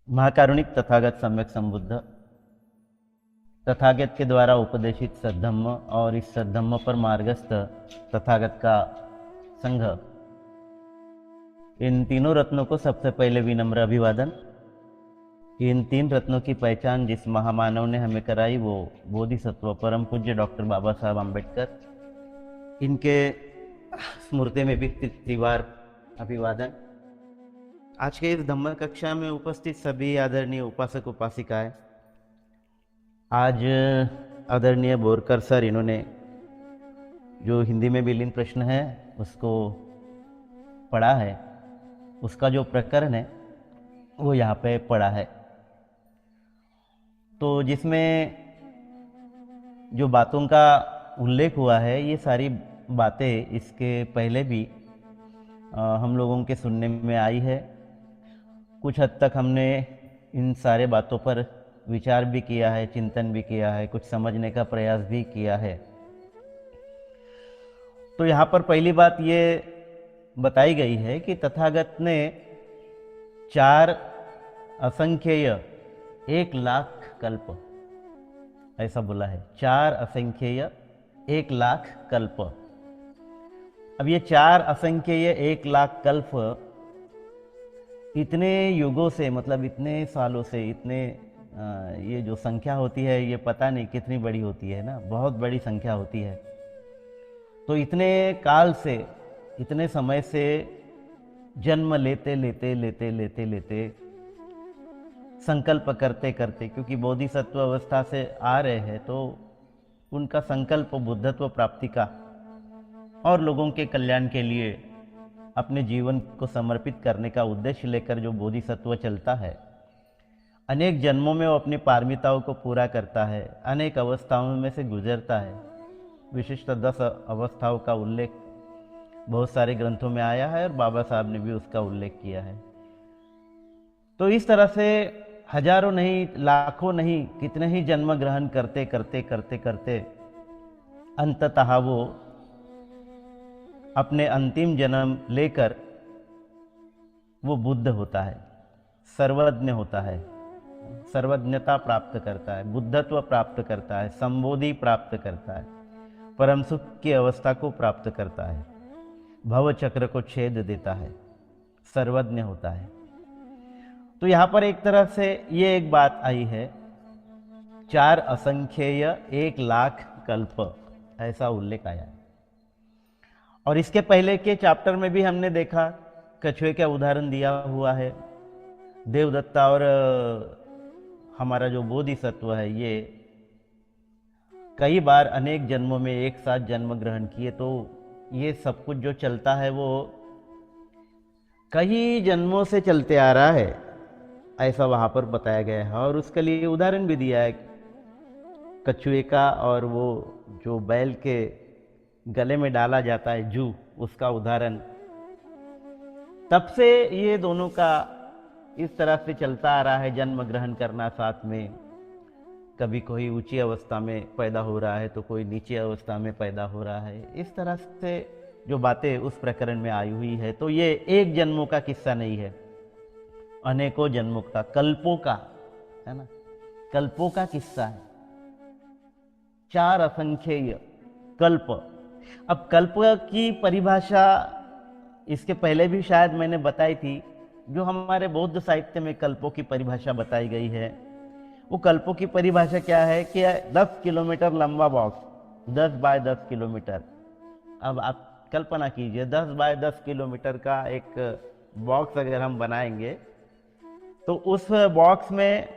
महाकारुणिक तथागत सम्यक संबुद्ध तथागत के द्वारा उपदेशित सद्धम्म और इस सद्धम्म पर मार्गस्थ तथागत का संघ, इन तीनों रत्नों को सबसे पहले विनम्र अभिवादन। इन तीन रत्नों की पहचान जिस महामानव ने हमें कराई वो बोधिसत्व परम पूज्य डॉक्टर बाबा साहब आम्बेडकर। इनके स्मृति में भी त्रिवार अभिवादन। आज के इस धम्म कक्षा में उपस्थित सभी आदरणीय उपासक उपासिकाएं, आज आदरणीय बोरकर सर इन्होंने जो हिंदी में विलीन प्रश्न है उसको पढ़ा है, उसका जो प्रकरण है वो यहाँ पे पढ़ा है। तो जिसमें जो बातों का उल्लेख हुआ है ये सारी बातें इसके पहले भी हम लोगों के सुनने में आई है। कुछ हद तक हमने इन सारे बातों पर विचार भी किया है, चिंतन भी किया है, कुछ समझने का प्रयास भी किया है। तो यहाँ पर पहली बात ये बताई गई है कि तथागत ने 4 असंख्येय 1,00,000 कल्प, ऐसा बोला है। 4 असंख्येय 1,00,000 कल्प। अब ये 4 असंख्येय 1,00,000 कल्प इतने युगों से, मतलब इतने सालों से, इतने ये जो संख्या होती है ये पता नहीं कितनी बड़ी होती है ना, बहुत बड़ी संख्या होती है। तो इतने काल से, इतने समय से जन्म लेते लेते लेते लेते लेते संकल्प करते करते, क्योंकि बोधिसत्व अवस्था से आ रहे हैं तो उनका संकल्प बुद्धत्व प्राप्ति का और लोगों के कल्याण के लिए अपने जीवन को समर्पित करने का उद्देश्य लेकर जो बोधिसत्व चलता है, अनेक जन्मों में वो अपनी पारमिताओं को पूरा करता है, अनेक अवस्थाओं में से गुजरता है। विशिष्ट 10 अवस्थाओं का उल्लेख बहुत सारे ग्रंथों में आया है और बाबा साहब ने भी उसका उल्लेख किया है। तो इस तरह से हजारों नहीं, लाखों नहीं, कितने ही जन्म ग्रहण करते करते करते करते अंततः वो अपने अंतिम जन्म लेकर वो बुद्ध होता है, सर्वज्ञ होता है, सर्वज्ञता प्राप्त करता है, बुद्धत्व प्राप्त करता है, संबोधि प्राप्त करता है, परम सुख की अवस्था को प्राप्त करता है, भव चक्र को छेद देता है, सर्वज्ञ होता है। तो यहाँ पर एक तरह से ये एक बात आई है, 4 असंख्येय 1,00,000 कल्प, ऐसा उल्लेख आया है। और इसके पहले के चैप्टर में भी हमने देखा, कछुए का उदाहरण दिया हुआ है। देवदत्ता और हमारा जो बोधिसत्व है ये कई बार अनेक जन्मों में एक साथ जन्म ग्रहण किए, तो ये सब कुछ जो चलता है वो कई जन्मों से चलते आ रहा है, ऐसा वहाँ पर बताया गया है। और उसके लिए उदाहरण भी दिया है, कछुए का और वो जो बैल के गले में डाला जाता है जू, उसका उदाहरण। तब से ये दोनों का इस तरह से चलता आ रहा है, जन्म ग्रहण करना साथ में। कभी कोई ऊंची अवस्था में पैदा हो रहा है तो कोई नीची अवस्था में पैदा हो रहा है। इस तरह से जो बातें उस प्रकरण में आई हुई है, तो ये एक जन्मों का किस्सा नहीं है, अनेकों जन्मों का, कल्पों का, है ना, कल्पों का किस्सा है। 4 असंख्येय कल्प। अब कल्प की परिभाषा इसके पहले भी शायद मैंने बताई थी। जो हमारे बौद्ध साहित्य में कल्पों की परिभाषा बताई गई है, वो कल्पों की परिभाषा क्या है कि 10 किलोमीटर लंबा बॉक्स, 10 बाय 10 किलोमीटर। अब आप कल्पना कीजिए, 10 बाय 10 किलोमीटर का एक बॉक्स अगर हम बनाएंगे तो उस बॉक्स में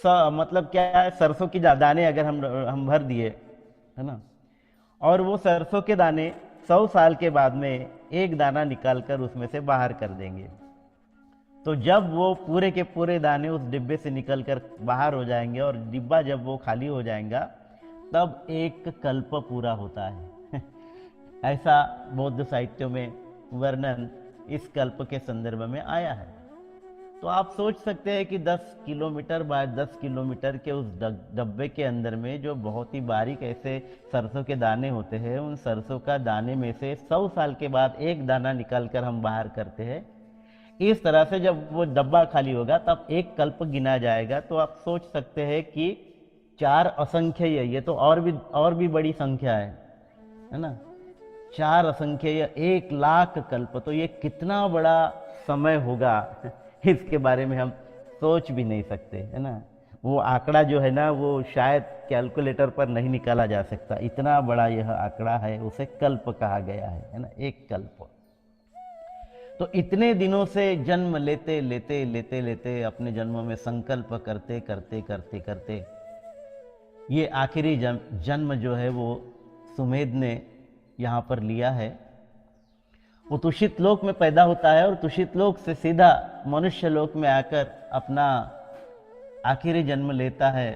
मतलब क्या है, सरसों की दाने अगर हम भर दिए, है ना, और वो सरसों के दाने 100 साल के बाद में एक दाना निकालकर उसमें से बाहर कर देंगे, तो जब वो पूरे के पूरे दाने उस डिब्बे से निकलकर बाहर हो जाएंगे और डिब्बा जब वो खाली हो जाएगा, तब एक कल्प पूरा होता है। ऐसा बौद्ध साहित्य में वर्णन इस कल्प के संदर्भ में आया है। तो आप सोच सकते हैं कि 10 किलोमीटर बाय 10 किलोमीटर के उस डब्बे के अंदर में जो बहुत ही बारीक ऐसे सरसों के दाने होते हैं, उन सरसों का दाने में से 100 साल के बाद एक दाना निकाल कर हम बाहर करते हैं। इस तरह से जब वो डब्बा खाली होगा तब एक कल्प गिना जाएगा। तो आप सोच सकते हैं कि 4 असंख्यय, ये तो और भी बड़ी संख्या है ना। 4 असंख्यय 1,00,000 कल्प, तो ये कितना बड़ा समय होगा इसके बारे में हम सोच भी नहीं सकते, है ना। वो आंकड़ा जो है ना, वो शायद कैलकुलेटर पर नहीं निकाला जा सकता, इतना बड़ा यह आंकड़ा है, उसे कल्प कहा गया है ना, एक कल्प। तो इतने दिनों से जन्म लेते लेते लेते लेते अपने जन्म में संकल्प करते करते करते करते ये आखिरी जन्म जो है वो सुमेध ने यहाँ पर लिया है। वो तुषित लोक में पैदा होता है और तुषित लोक से सीधा मनुष्य लोक में आकर अपना आखिरी जन्म लेता है।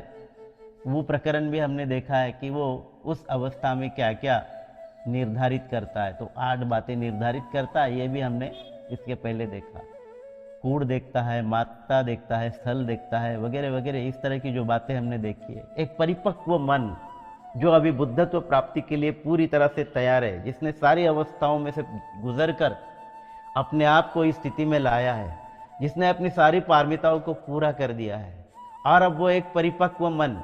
वो प्रकरण भी हमने देखा है कि वो उस अवस्था में क्या क्या निर्धारित करता है। तो 8 बातें निर्धारित करता है, ये भी हमने इसके पहले देखा। कूड़ देखता है, माता देखता है, स्थल देखता है, वगैरह वगैरह, इस तरह की जो बातें हमने देखी है। एक परिपक्व मन जो अभी बुद्धत्व प्राप्ति के लिए पूरी तरह से तैयार है, जिसने सारी अवस्थाओं में से गुजरकर अपने आप को इस स्थिति में लाया है, जिसने अपनी सारी पारमिताओं को पूरा कर दिया है, और अब वो एक परिपक्व मन,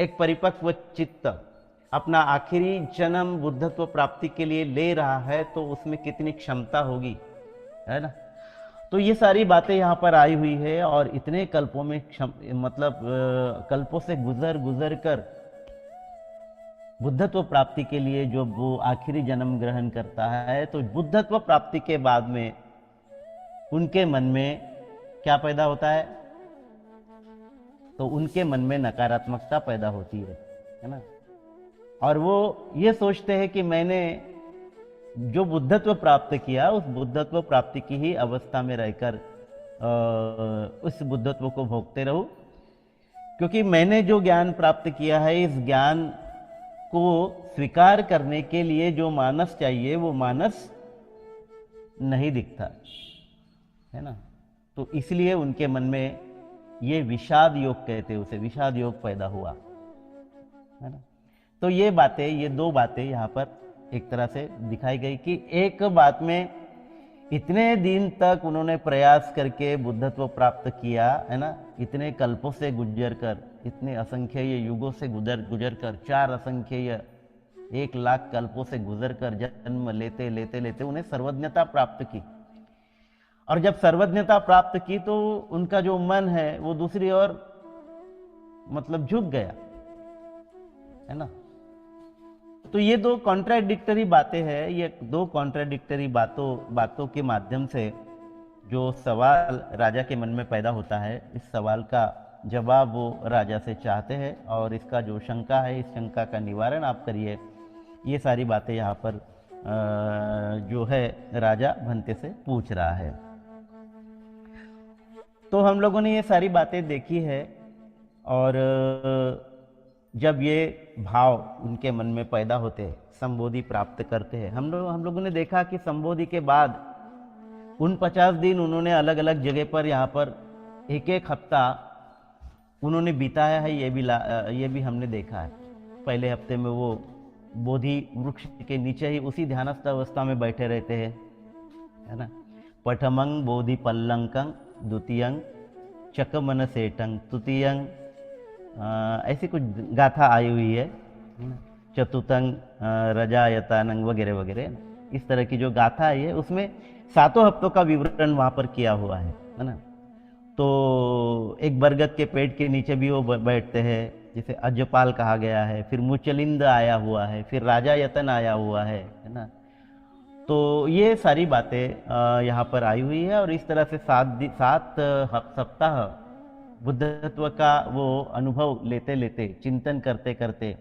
एक परिपक्व चित्त अपना आखिरी जन्म बुद्धत्व प्राप्ति के लिए ले रहा है, तो उसमें कितनी क्षमता होगी, है ना। तो ये सारी बातें यहाँ पर आई हुई है। और इतने कल्पों में कल्पों से गुजर गुजर कर बुद्धत्व प्राप्ति के लिए जो वो आखिरी जन्म ग्रहण करता है, तो बुद्धत्व प्राप्ति के बाद में उनके मन में क्या पैदा होता है, तो उनके मन में नकारात्मकता पैदा होती है ना। और वो ये सोचते हैं कि मैंने जो बुद्धत्व प्राप्त किया, उस बुद्धत्व प्राप्ति की ही अवस्था में रहकर उस बुद्धत्व को भोगते रहूं, क्योंकि मैंने जो ज्ञान प्राप्त किया है, इस ज्ञान को स्वीकार करने के लिए जो मानस चाहिए वो मानस नहीं दिखता, है ना। तो इसलिए उनके मन में ये विषाद योग कहते हैं, उसे विषाद योग पैदा हुआ, है ना। तो ये बातें, ये 2 बातें यहाँ पर एक तरह से दिखाई गई कि एक बात में इतने दिन तक उन्होंने प्रयास करके बुद्धत्व प्राप्त किया, है ना, इतने कल्पों से गुजर कर, इतने असंख्यय युगों से गुजर कर, 4 असंख्यय 1,00,000 कल्पों से गुजर कर जन्म लेते लेते लेते उन्हें सर्वज्ञता प्राप्त की। और जब सर्वज्ञता प्राप्त की तो उनका जो मन है वो दूसरी ओर झुक गया, है ना। तो ये 2 कॉन्ट्राडिक्टरी बातें हैं। ये 2 कॉन्ट्राडिक्टरी बातों के माध्यम से जो सवाल राजा के मन में पैदा होता है, इस सवाल का जवाब वो राजा से चाहते हैं, और इसका जो शंका है, इस शंका का निवारण आप करिए। ये सारी बातें यहाँ पर जो है राजा भंते से पूछ रहा है। तो हम लोगों ने ये सारी बातें देखी है, और जब ये भाव उनके मन में पैदा होते हैं, संबोधि प्राप्त करते हैं, हम लोगों ने देखा कि संबोधि के बाद उन 50 दिन उन्होंने अलग अलग जगह पर, यहाँ पर एक हफ्ता उन्होंने बिताया है, ये भी हमने देखा है। पहले हफ्ते में वो बोधि वृक्ष के नीचे ही उसी ध्यानस्थ अवस्था में बैठे रहते हैं, है ना। पठमंग बोधि पल्लंकं द्वितीयं चकमन सेठंग तृतीयं, ऐसी कुछ गाथा आई हुई है, चतुर्थंग रजायतानंग वगैरह वगैरह, इस तरह की जो गाथा है उसमें 7 हफ्तों का विवरण वहाँ पर किया हुआ है ना। तो एक बरगद के पेड़ के नीचे भी वो बैठते हैं, जिसे अजपाल कहा गया है, फिर मुचलिंद आया हुआ है, फिर राजा यतन आया हुआ है ना। तो ये सारी बातें यहाँ पर आई हुई है, और इस तरह से 7 सप्ताह बुद्धत्व का वो अनुभव लेते लेते, चिंतन करते करते,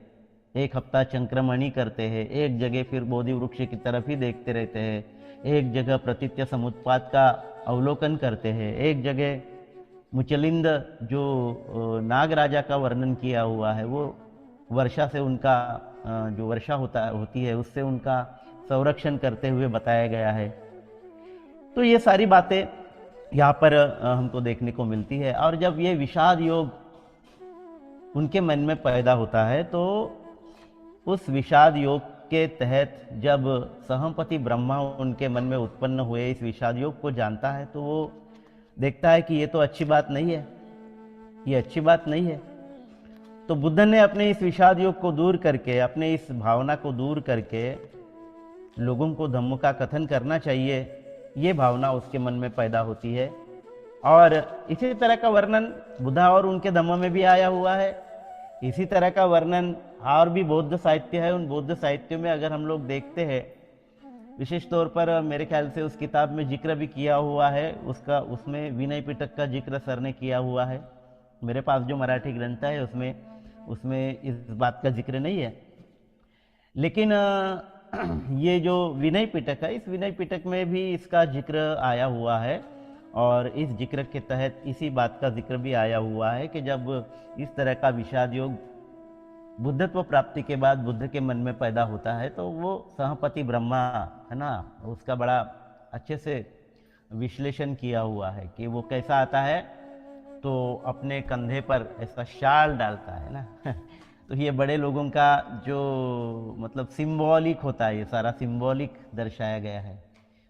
1 हफ्ता चंक्रमणि करते हैं, एक जगह फिर बोधि वृक्ष की तरफ ही देखते रहते हैं, एक जगह प्रतीत्य समुत्पाद का अवलोकन करते हैं, एक जगह मुचलिंद जो नाग राजा का वर्णन किया हुआ है, वो वर्षा से उनका जो वर्षा होती है उससे उनका संरक्षण करते हुए बताया गया है। तो ये सारी बातें यहाँ पर हमको देखने को मिलती है। और जब ये विषाद योग उनके मन में पैदा होता है, तो उस विषाद योग के तहत जब सहमपति ब्रह्मा उनके मन में उत्पन्न हुए इस विषाद योग को जानता है, तो वो देखता है कि ये तो अच्छी बात नहीं है, ये अच्छी बात नहीं है। तो बुद्ध ने अपने इस विषाद योग को दूर करके, अपने इस भावना को दूर करके लोगों को धम्म का कथन करना चाहिए, ये भावना उसके मन में पैदा होती है। और इसी तरह का वर्णन बुद्धा और उनके धम्म में भी आया हुआ है। इसी तरह का वर्णन और भी बौद्ध साहित्य है। उन बौद्ध साहित्यों में अगर हम लोग देखते हैं, विशेष तौर पर मेरे ख्याल से उस किताब में जिक्र भी किया हुआ है उसका, उसमें विनय पिटक का जिक्र सर ने किया हुआ है। मेरे पास जो मराठी ग्रंथ है उसमें इस बात का जिक्र नहीं है, लेकिन ये जो विनय पिटक है, इस विनय पिटक में भी इसका जिक्र आया हुआ है। और इस जिक्र के तहत इसी बात का जिक्र भी आया हुआ है कि जब इस तरह का विषाद योग बुद्धत्व प्राप्ति के बाद बुद्ध के मन में पैदा होता है, तो वो सहपति ब्रह्मा है ना, उसका बड़ा अच्छे से विश्लेषण किया हुआ है कि वो कैसा आता है। तो अपने कंधे पर ऐसा शाल डालता है ना तो ये बड़े लोगों का जो मतलब सिंबॉलिक होता है, ये सारा सिंबॉलिक दर्शाया गया है।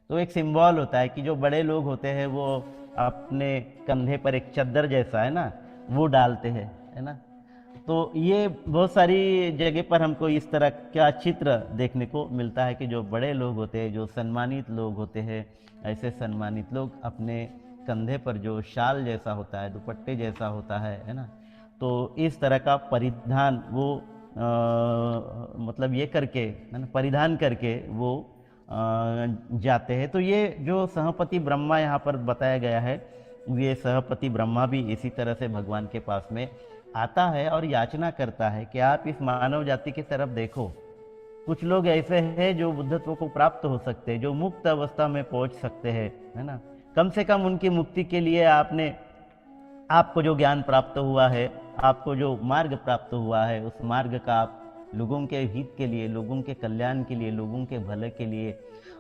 तो एक सिंबल होता है कि जो बड़े लोग होते हैं वो अपने कंधे पर एक चद्दर जैसा है ना, वो डालते हैं, है ना। तो ये बहुत सारी जगह पर हमको इस तरह का चित्र देखने को मिलता है कि जो बड़े लोग होते हैं, जो सम्मानित लोग होते हैं, ऐसे सम्मानित लोग अपने कंधे पर जो शाल जैसा होता है, दुपट्टे जैसा होता है ना, तो इस तरह का परिधान वो मतलब ये करके है ना, परिधान करके वो जाते हैं। तो ये जो सहपति ब्रह्मा यहाँ पर बताया गया है, ये सहपति ब्रह्मा भी इसी तरह से भगवान के पास में आता है और याचना करता है कि आप इस मानव जाति की तरफ देखो। कुछ लोग ऐसे हैं जो बुद्धत्व को प्राप्त हो सकते हैं, जो मुक्त अवस्था में पहुंच सकते हैं, है ना। कम से कम उनकी मुक्ति के लिए आपको जो ज्ञान प्राप्त हुआ है, आपको जो मार्ग प्राप्त हुआ है, उस मार्ग का आप लोगों के हित के लिए, लोगों के कल्याण के लिए, लोगों के भले के लिए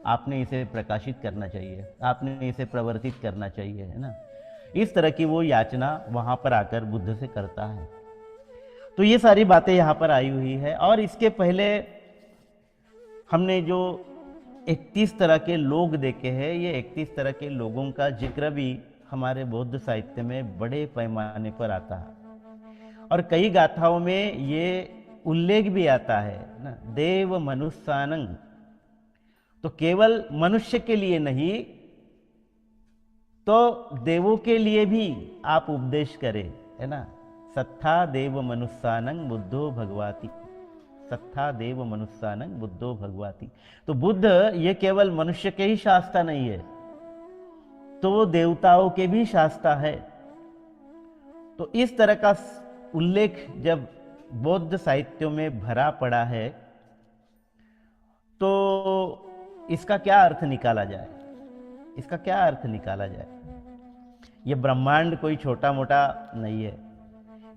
आपने इसे प्रकाशित करना चाहिए, आपने इसे प्रवर्तित करना चाहिए, है ना। इस तरह की वो याचना वहाँ पर आकर बुद्ध से करता है। तो ये सारी बातें यहाँ पर आई हुई है। और इसके पहले हमने जो 31 तरह के लोग देखे हैं, ये 31 तरह के लोगों का जिक्र भी हमारे बौद्ध साहित्य में बड़े पैमाने पर आता है। और कई गाथाओं में ये उल्लेख भी आता है ना, देव मनुष्यानंग। तो केवल मनुष्य के लिए नहीं, तो देवों के लिए भी आप उपदेश करें, है ना। सत्था देव मनुष्यानंग बुद्धो भगवाति, सत्था देव मनुष्यानंग बुद्धो भगवाति। तो बुद्ध ये केवल मनुष्य के ही शास्त्र नहीं है, तो वो देवताओं के भी शास्त्र है। तो इस तरह का उल्लेख जब बौद्ध साहित्यों में भरा पड़ा है, तो इसका क्या अर्थ निकाला जाए, इसका क्या अर्थ निकाला जाए। ये ब्रह्मांड कोई छोटा मोटा नहीं है।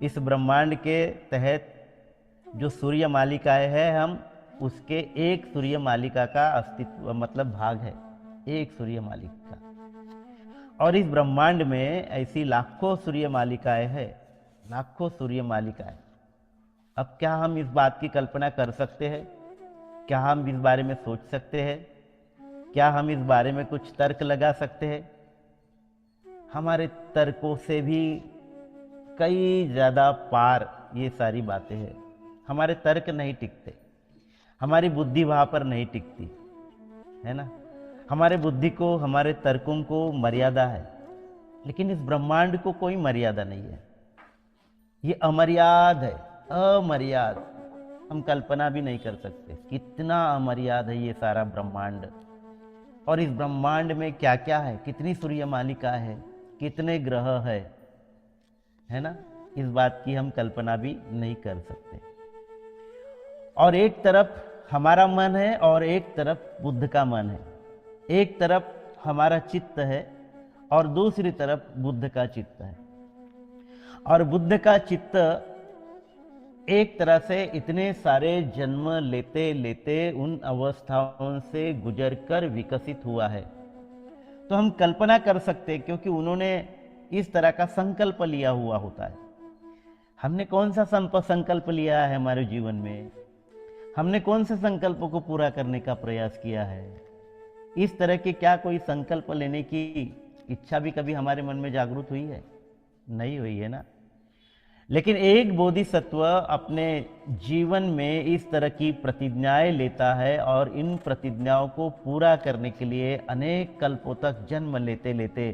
इस ब्रह्मांड के तहत जो सूर्य मालिकाएं हैं, हम उसके एक सूर्य मालिका का अस्तित्व मतलब भाग है, एक सूर्य मालिका। और इस ब्रह्मांड में ऐसी लाखों सूर्य मालिकाएं हैं, लाखों सूर्य मालिकाएं। अब क्या हम इस बात की कल्पना कर सकते हैं, क्या हम इस बारे में सोच सकते हैं, क्या हम इस बारे में कुछ तर्क लगा सकते हैं। हमारे तर्कों से भी कई ज़्यादा पार ये सारी बातें हैं। हमारे तर्क नहीं टिकते, हमारी बुद्धि वहाँ पर नहीं टिकती, है ना। हमारे बुद्धि को, हमारे तर्कों को मर्यादा है, लेकिन इस ब्रह्मांड को कोई मर्यादा नहीं है। ये अमर्याद है, अमर्याद। हम कल्पना भी नहीं कर सकते कितना अमर्याद है ये सारा ब्रह्मांड। और इस ब्रह्मांड में क्या क्या है, कितनी सूर्य मालिका है, कितने ग्रह है ना, इस बात की हम कल्पना भी नहीं कर सकते। और एक तरफ हमारा मन है और एक तरफ बुद्ध का मन है। एक तरफ हमारा चित्त है और दूसरी तरफ बुद्ध का चित्त है। और बुद्ध का चित्त एक तरह से इतने सारे जन्म लेते लेते उन अवस्थाओं से गुजरकर विकसित हुआ है। तो हम कल्पना कर सकते हैं, क्योंकि उन्होंने इस तरह का संकल्प लिया हुआ होता है। हमने कौन सा संकल्प लिया है हमारे जीवन में। हमने कौन से संकल्पों को पूरा करने का प्रयास किया है? इस तरह के क्या कोई संकल्प लेने की इच्छा भी कभी हमारे मन में जागृत हुई है? नहीं हुई है ना। लेकिन एक बोधिसत्व अपने जीवन में इस तरह की प्रतिज्ञाएं लेता है और इन प्रतिज्ञाओं को पूरा करने के लिए अनेक कल्पों तक जन्म लेते लेते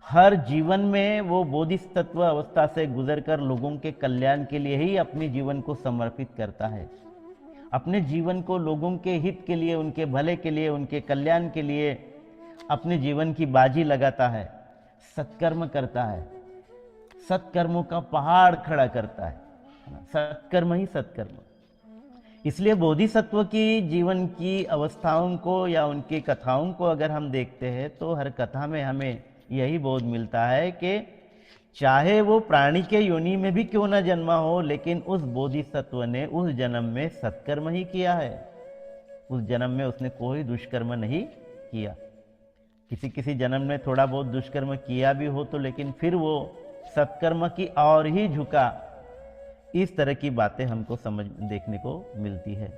हर जीवन में वो बोधिसत्व अवस्था से गुजरकर लोगों के कल्याण के लिए ही अपने जीवन को समर्पित करता है। अपने जीवन को लोगों के हित के लिए, उनके भले के लिए, उनके कल्याण के लिए अपने जीवन की बाजी लगाता है, सत्कर्म करता है, सत्कर्मों का पहाड़ खड़ा करता है। सत्कर्म ही सत्कर्म। इसलिए बोधिसत्व की जीवन की अवस्थाओं को या उनकी कथाओं को अगर हम देखते हैं तो हर कथा में हमें यही बोध मिलता है कि चाहे वो प्राणी के योनि में भी क्यों न जन्मा हो, लेकिन उस बोधिसत्व ने उस जन्म में सत्कर्म ही किया है। उस जन्म में उसने कोई दुष्कर्म नहीं किया। किसी किसी जन्म में थोड़ा बहुत दुष्कर्म किया भी हो तो लेकिन फिर वो सत्कर्म की और ही झुका। इस तरह की बातें हमको देखने को मिलती है।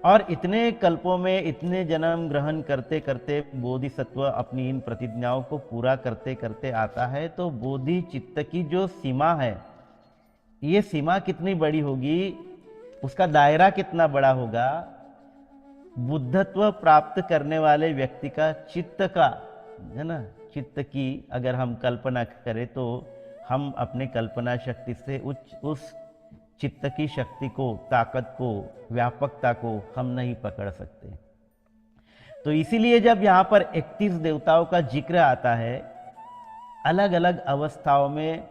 और इतने कल्पों में इतने जन्म ग्रहण करते करते बोधिसत्व अपनी इन प्रतिज्ञाओं को पूरा करते करते आता है। तो बोधि चित्त की जो सीमा है, ये सीमा कितनी बड़ी होगी, उसका दायरा कितना बड़ा होगा। बुद्धत्व प्राप्त करने वाले व्यक्ति का चित्त का, है ना, चित्त की अगर हम कल्पना करें तो हम अपने कल्पना शक्ति से उस चित्त की शक्ति को, ताकत को, व्यापकता को हम नहीं पकड़ सकते। तो इसीलिए जब यहाँ पर 31 देवताओं का जिक्र आता है, अलग अलग अवस्थाओं में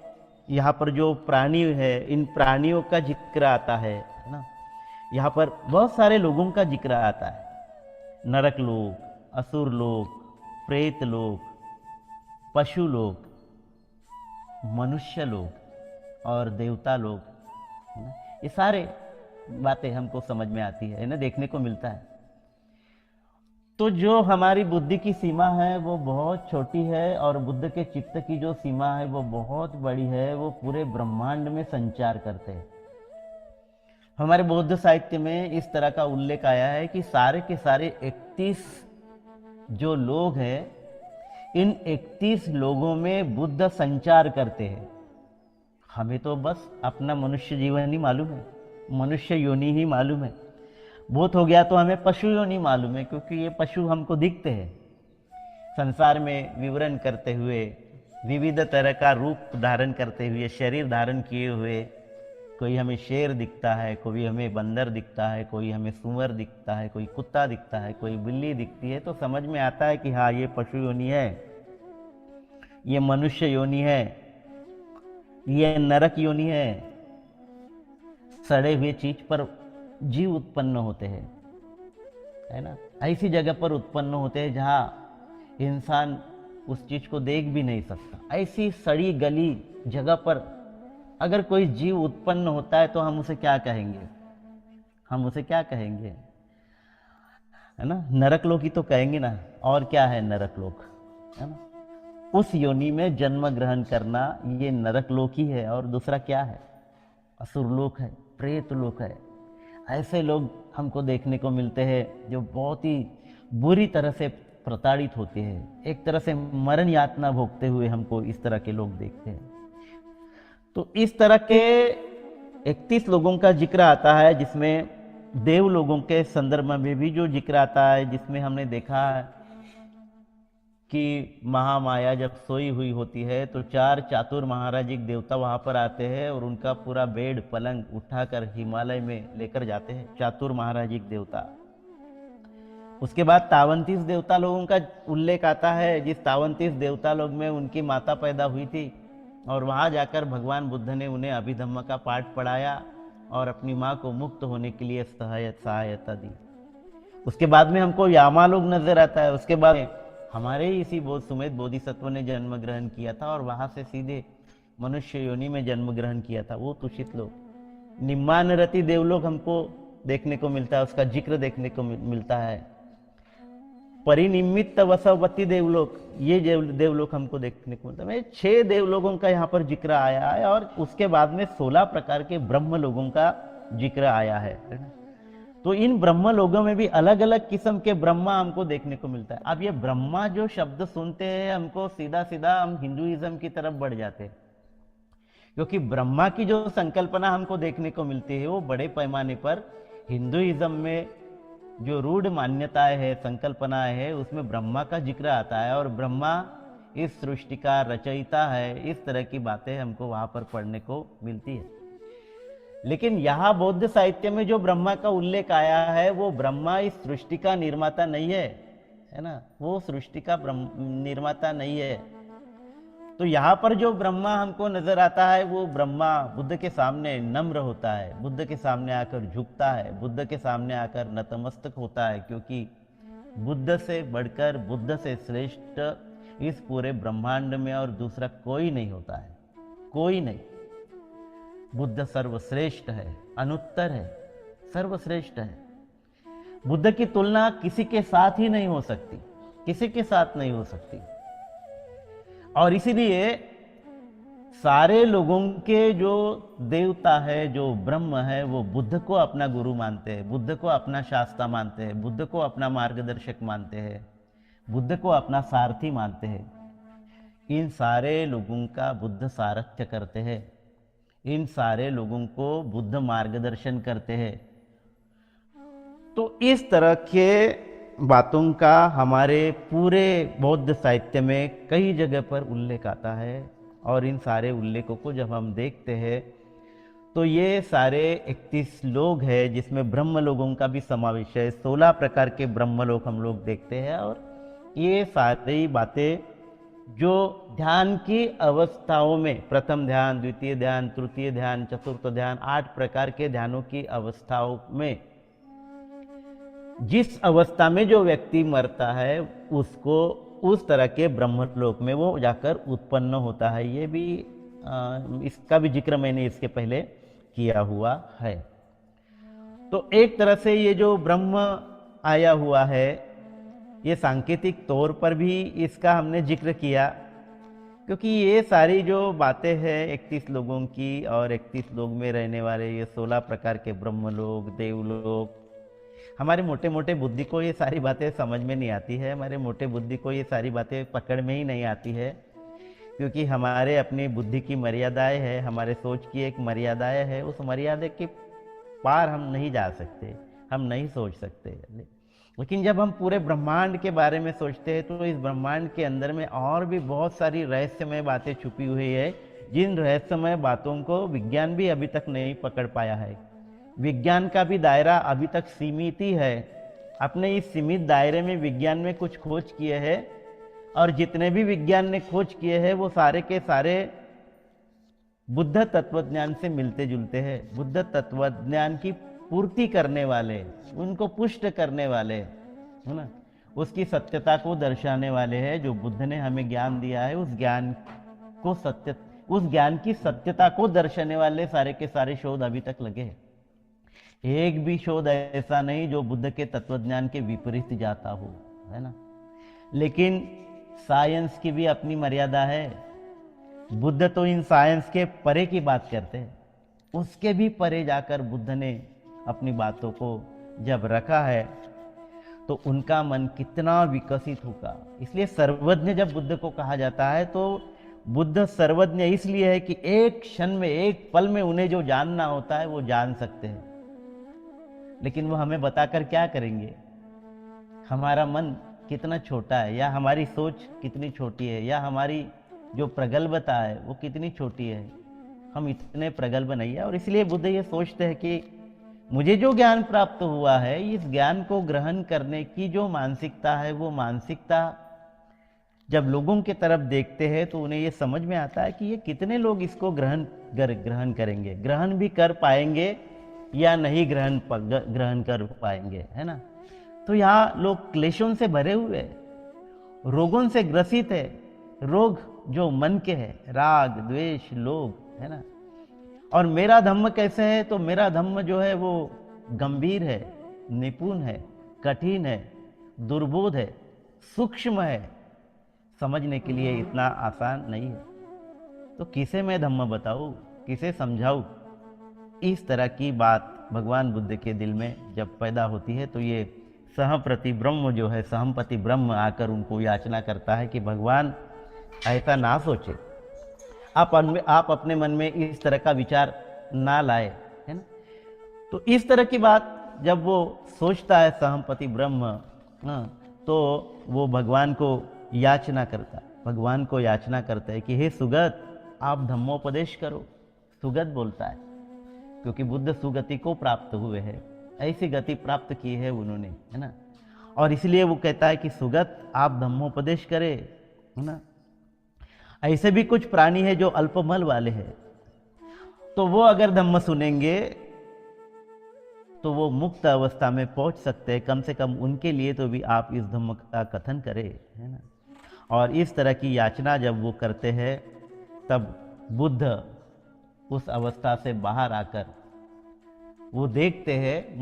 यहाँ पर जो प्राणी है, इन प्राणियों का जिक्र आता है ना। यहाँ पर बहुत सारे लोगों का जिक्र आता है। नरक लोक, असुर लोक, प्रेत लोक, पशु लोक, मनुष्य लोक और देवता लोक, ये सारे बातें हमको समझ में आती है ना, देखने को मिलता है। तो जो हमारी बुद्धि की सीमा है वो बहुत छोटी है और बुद्ध के चित्त की जो सीमा है वो बहुत बड़ी है। वो पूरे ब्रह्मांड में संचार करते हैं। हमारे बौद्ध साहित्य में इस तरह का उल्लेख आया है कि सारे के सारे 31 जो लोग हैं, इन 31 लोगों में बुद्ध संचार करते हैं। हमें तो बस अपना मनुष्य जीवन ही मालूम है, मनुष्य योनि ही मालूम है। बहुत हो गया तो हमें पशु योनि मालूम है, क्योंकि ये पशु हमको दिखते हैं संसार में विवरण करते हुए, विविध तरह का रूप धारण करते हुए, शरीर धारण किए हुए। कोई हमें शेर दिखता है, कोई हमें बंदर दिखता है, कोई हमें सूअर दिखता है, कोई कुत्ता दिखता है, कोई बिल्ली दिखती है। तो समझ में आता है कि हाँ, ये पशु योनि है, ये मनुष्य योनि है, ये नरक योनि है। सड़े हुए चीज पर जीव उत्पन्न होते हैं, है ना। ऐसी जगह पर उत्पन्न होते हैं जहां इंसान उस चीज को देख भी नहीं सकता। ऐसी सड़ी गली जगह पर अगर कोई जीव उत्पन्न होता है तो हम उसे क्या कहेंगे? हम उसे क्या कहेंगे, है ना? नरक लोक ही तो कहेंगे ना। और क्या है नरक लोक, है ना? उस योनि में जन्म ग्रहण करना, ये नरक लोक ही है। और दूसरा क्या है? असुर लोक है, प्रेत लोक है। ऐसे लोग हमको देखने को मिलते हैं जो बहुत ही बुरी तरह से प्रताड़ित होते हैं, एक तरह से मरण यातना भोगते हुए हमको इस तरह के लोग देखते हैं। तो इस तरह के 31 लोगों का जिक्र आता है, जिसमें देव लोगों के संदर्भ में भी जो जिक्र आता है, जिसमें हमने देखा है कि महामाया जब सोई हुई होती है तो 4 चातुर महाराजिक देवता वहां पर आते हैं और उनका पूरा बेड पलंग उठाकर हिमालय में लेकर जाते हैं, चातुर महाराजिक देवता। उसके बाद 53 देवता लोगों का उल्लेख आता है, जिस 53 देवता लोग में उनकी माता पैदा हुई थी और वहां जाकर भगवान बुद्ध ने उन्हें अभिधम्म का पाठ पढ़ाया और अपनी माँ को मुक्त होने के लिए सहायता दी। उसके बाद में हमको यामा लोग नजर आता है। उसके बाद हमारे इसी बोध सुमेध बोधिसत्व ने जन्म ग्रहण किया था और वहां से सीधे मनुष्य योनि में जन्म ग्रहण किया था, वो तुषित लोग। निम्नानरति देवलोक हमको देखने को मिलता है, उसका जिक्र देखने को मिलता है। परिनिमित्त वसवती देवलोक, ये देवलोक हमको देखने को मिलता है। 6 देवलोकों का यहाँ पर जिक्र आया है और उसके बाद में 16 प्रकार के ब्रह्म लोगों का जिक्र आया है ना। तो इन ब्रह्म लोगों में भी अलग अलग किस्म के ब्रह्मा हमको देखने को मिलता है। अब ये ब्रह्मा जो शब्द सुनते हैं हमको सीधा सीधा हम हिंदुइज्म की तरफ बढ़ जाते हैं, क्योंकि ब्रह्मा की जो संकल्पना हमको देखने को मिलती है वो बड़े पैमाने पर हिंदुइज्म में जो रूढ़ मान्यताएं है, संकल्पनाएं है, उसमें ब्रह्मा का जिक्र आता है और ब्रह्मा इस सृष्टि का रचयिता है। इस तरह की बातें हमको वहां पर पढ़ने को मिलती है। लेकिन यहाँ बौद्ध साहित्य में जो ब्रह्मा का उल्लेख आया है वो ब्रह्मा इस सृष्टि का निर्माता नहीं है ना, वो सृष्टि का निर्माता नहीं है। तो यहाँ पर जो ब्रह्मा हमको नजर आता है वो ब्रह्मा बुद्ध के सामने नम्र होता है, बुद्ध के सामने आकर झुकता है, बुद्ध के सामने आकर नतमस्तक होता है, क्योंकि बुद्ध से बढ़कर, बुद्ध से श्रेष्ठ इस पूरे ब्रह्मांड में और दूसरा कोई नहीं होता है, कोई नहीं। बुद्ध सर्वश्रेष्ठ है, अनुत्तर है, सर्वश्रेष्ठ है। बुद्ध की तुलना किसी के साथ ही नहीं हो सकती, किसी के साथ नहीं हो सकती। और इसीलिए सारे लोगों के जो देवता है, जो ब्रह्म है, वो बुद्ध को अपना गुरु मानते हैं, बुद्ध को अपना शास्त्रा मानते हैं, बुद्ध को अपना मार्गदर्शक मानते हैं, बुद्ध को अपना सारथी मानते हैं। इन सारे लोगों का बुद्ध सारथ्य करते हैं, इन सारे लोगों को बुद्ध मार्गदर्शन करते हैं। तो इस तरह के बातों का हमारे पूरे बौद्ध साहित्य में कई जगह पर उल्लेख आता है। और इन सारे उल्लेखों को जब हम देखते हैं तो ये सारे 31 लोग हैं, जिसमें ब्रह्म लोगों का भी समावेश है। 16 प्रकार के ब्रह्म लोग हम लोग देखते हैं। और ये सारी बातें जो ध्यान की अवस्थाओं में, प्रथम ध्यान, द्वितीय ध्यान, तृतीय ध्यान, चतुर्थ ध्यान, 8 प्रकार के ध्यानों की अवस्थाओं में जिस अवस्था में जो व्यक्ति मरता है उसको उस तरह के ब्रह्मलोक में वो जाकर उत्पन्न होता है। ये भी इसका भी जिक्र मैंने इसके पहले किया हुआ है। तो एक तरह से ये जो ब्रह्म आया हुआ है, ये सांकेतिक तौर पर भी इसका हमने जिक्र किया, क्योंकि ये सारी जो बातें हैं 31 लोगों की और 31 लोग में रहने वाले ये 16 प्रकार के ब्रह्मलोक, देवलोक, हमारे मोटे मोटे बुद्धि को ये सारी बातें समझ में नहीं आती है, हमारे मोटे बुद्धि को ये सारी बातें पकड़ में ही नहीं आती है, क्योंकि हमारे अपनी बुद्धि की मर्यादाएं हैं, हमारे सोच की एक मर्यादाएं है। उस मर्यादा के पार हम नहीं जा सकते, हम नहीं सोच सकते। लेकिन जब हम पूरे ब्रह्मांड के बारे में सोचते हैं तो इस ब्रह्मांड के अंदर में और भी बहुत सारी रहस्यमय बातें छुपी हुई है, जिन रहस्यमय बातों को विज्ञान भी अभी तक नहीं पकड़ पाया है। विज्ञान का भी दायरा अभी तक सीमित ही है। अपने इस सीमित दायरे में विज्ञान में कुछ खोज किए हैं, और जितने भी विज्ञान ने खोज किए हैं वो सारे के सारे बुद्ध तत्वज्ञान से मिलते जुलते हैं, बुद्ध तत्वज्ञान की पूर्ति करने वाले, उनको पुष्ट करने वाले, है ना, उसकी सत्यता को दर्शाने वाले हैं। जो बुद्ध ने हमें ज्ञान दिया है उस ज्ञान को उस ज्ञान की सत्यता को दर्शाने वाले सारे के सारे शोध अभी तक लगे हैं। एक भी शोध ऐसा नहीं जो बुद्ध के तत्वज्ञान के विपरीत जाता हो, है ना। लेकिन साइंस की भी अपनी मर्यादा है। बुद्ध तो इन साइंस के परे की बात करते हैं, उसके भी परे जाकर बुद्ध ने अपनी बातों को जब रखा है तो उनका मन कितना विकसित होगा। इसलिए सर्वज्ञ जब बुद्ध को कहा जाता है तो बुद्ध सर्वज्ञ इसलिए है कि एक क्षण में, एक पल में उन्हें जो जानना होता है वो जान सकते हैं। लेकिन वो हमें बताकर क्या करेंगे? हमारा मन कितना छोटा है, या हमारी सोच कितनी छोटी है, या हमारी जो प्रगल्भता है वो कितनी छोटी है। हम इतने प्रगल्भ नहीं है। और इसलिए बुद्ध ये सोचते हैं कि मुझे जो ज्ञान प्राप्त हुआ है, इस ज्ञान को ग्रहण करने की जो मानसिकता है, वो मानसिकता जब लोगों की तरफ देखते हैं तो उन्हें ये समझ में आता है कि ये कितने लोग इसको ग्रहण करेंगे, ग्रहण भी कर पाएंगे या नहीं ग्रहण कर पाएंगे, है ना। तो यहाँ लोग क्लेशों से भरे हुए, रोगों से ग्रसित है। रोग जो मन के है, राग, द्वेष, लोभ, है ना। और मेरा धम्म कैसे है? तो मेरा धम्म जो है वो गंभीर है, निपुण है, कठिन है, दुर्बोध है, सूक्ष्म है, समझने के लिए इतना आसान नहीं है। तो किसे मैं धम्म बताऊं, किसे समझाऊं? इस तरह की बात भगवान बुद्ध के दिल में जब पैदा होती है तो ये सहप्रति ब्रह्म जो है, सहमपति ब्रह्म आकर उनको याचना करता है कि भगवान ऐसा ना सोचे, आप अपने मन में इस तरह का विचार ना लाए, है ना। तो इस तरह की बात जब वो सोचता है सहमपति ब्रह्म, तो वो भगवान को याचना करता है, भगवान को याचना करता है कि हे सुगत, आप धम्मोपदेश करो। सुगत बोलता है क्योंकि बुद्ध सुगति को प्राप्त हुए हैं, ऐसी गति प्राप्त की है उन्होंने, है ना। और इसलिए वो कहता है कि सुगत आप धम्मोपदेश करें, है ना। ऐसे भी कुछ प्राणी है जो अल्पमल वाले हैं, तो वो अगर धम्म सुनेंगे तो वो मुक्त अवस्था में पहुंच सकते हैं। कम से कम उनके लिए तो भी आप इस धम्म का कथन करें, है ना। और इस तरह की याचना जब वो करते हैं तब बुद्ध उस अवस्था से बाहर आकर वो देखते हैं,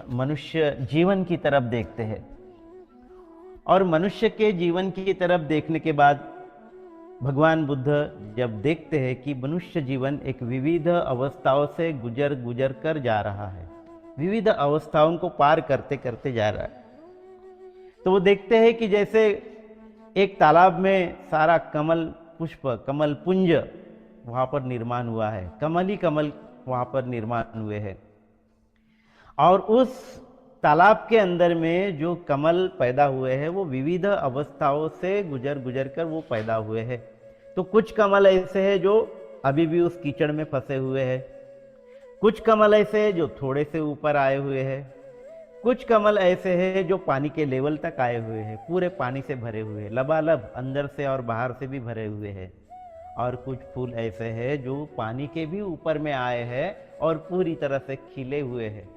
मनुष्य जीवन की तरफ देखते हैं। और मनुष्य के जीवन की तरफ देखने के बाद भगवान बुद्ध जब देखते हैं कि मनुष्य जीवन एक विविध अवस्थाओं से गुजर कर जा रहा है, विविध अवस्थाओं को पार करते करते जा रहा है, तो वो देखते हैं कि जैसे एक तालाब में सारा कमल पुष्प, कमल पुंज वहाँ पर निर्माण हुआ है, कमल ही कमल वहाँ पर निर्माण हुए हैं। और उस तालाब के अंदर में जो कमल पैदा हुए हैं वो विविध अवस्थाओं से गुजर कर वो पैदा हुए हैं। तो कुछ कमल ऐसे हैं जो अभी भी उस कीचड़ में फंसे हुए हैं, कुछ कमल ऐसे हैं जो थोड़े से ऊपर आए हुए हैं, कुछ कमल ऐसे हैं जो पानी के लेवल तक आए हुए हैं, पूरे पानी से भरे हुए हैं, लबालब अंदर से और बाहर से भी भरे हुए हैं। और कुछ फूल ऐसे हैं जो पानी के भी ऊपर में आए हैं और पूरी तरह से खिले हुए हैं।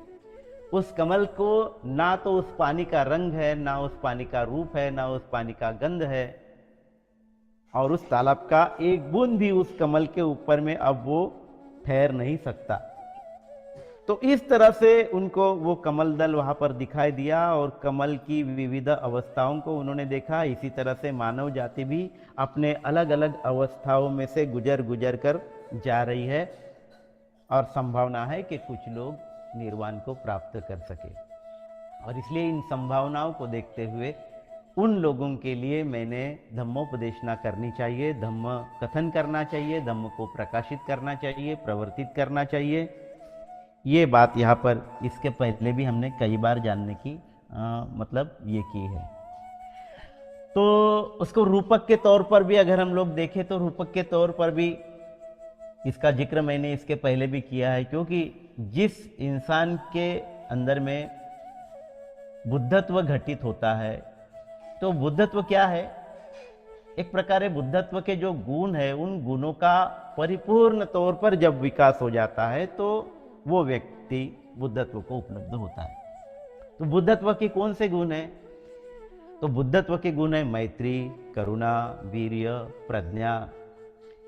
उस कमल को ना तो उस पानी का रंग है, ना उस पानी का रूप है, ना उस पानी का गंध है, और उस तालाब का एक बूंद भी उस कमल के ऊपर में अब वो ठहर नहीं सकता। तो इस तरह से उनको वो कमल दल वहां पर दिखाई दिया और कमल की विविध अवस्थाओं को उन्होंने देखा। इसी तरह से मानव जाति भी अपने अलग अलग अवस्थाओं में से गुजर कर जा रही है, और संभावना है कि कुछ लोग निर्वाण को प्राप्त कर सके। और इसलिए इन संभावनाओं को देखते हुए उन लोगों के लिए मैंने धम्मोपदेशना करनी चाहिए, धम्म कथन करना चाहिए, धम्म को प्रकाशित करना चाहिए, प्रवर्तित करना चाहिए। ये बात यहाँ पर इसके पहले भी हमने कई बार जानने की मतलब ये की है। तो उसको रूपक के तौर पर भी अगर हम लोग देखें तो रूपक के तौर पर भी इसका जिक्र मैंने इसके पहले भी किया है, क्योंकि जिस इंसान के अंदर में बुद्धत्व घटित होता है, तो बुद्धत्व क्या है? एक प्रकार बुद्धत्व के जो गुण है उन गुणों का परिपूर्ण तौर पर जब विकास हो जाता है तो वो व्यक्ति बुद्धत्व को उपलब्ध होता है। तो बुद्धत्व के कौन से गुण है? तो बुद्धत्व के गुण है मैत्री, करुणा, वीर्य, प्रज्ञा।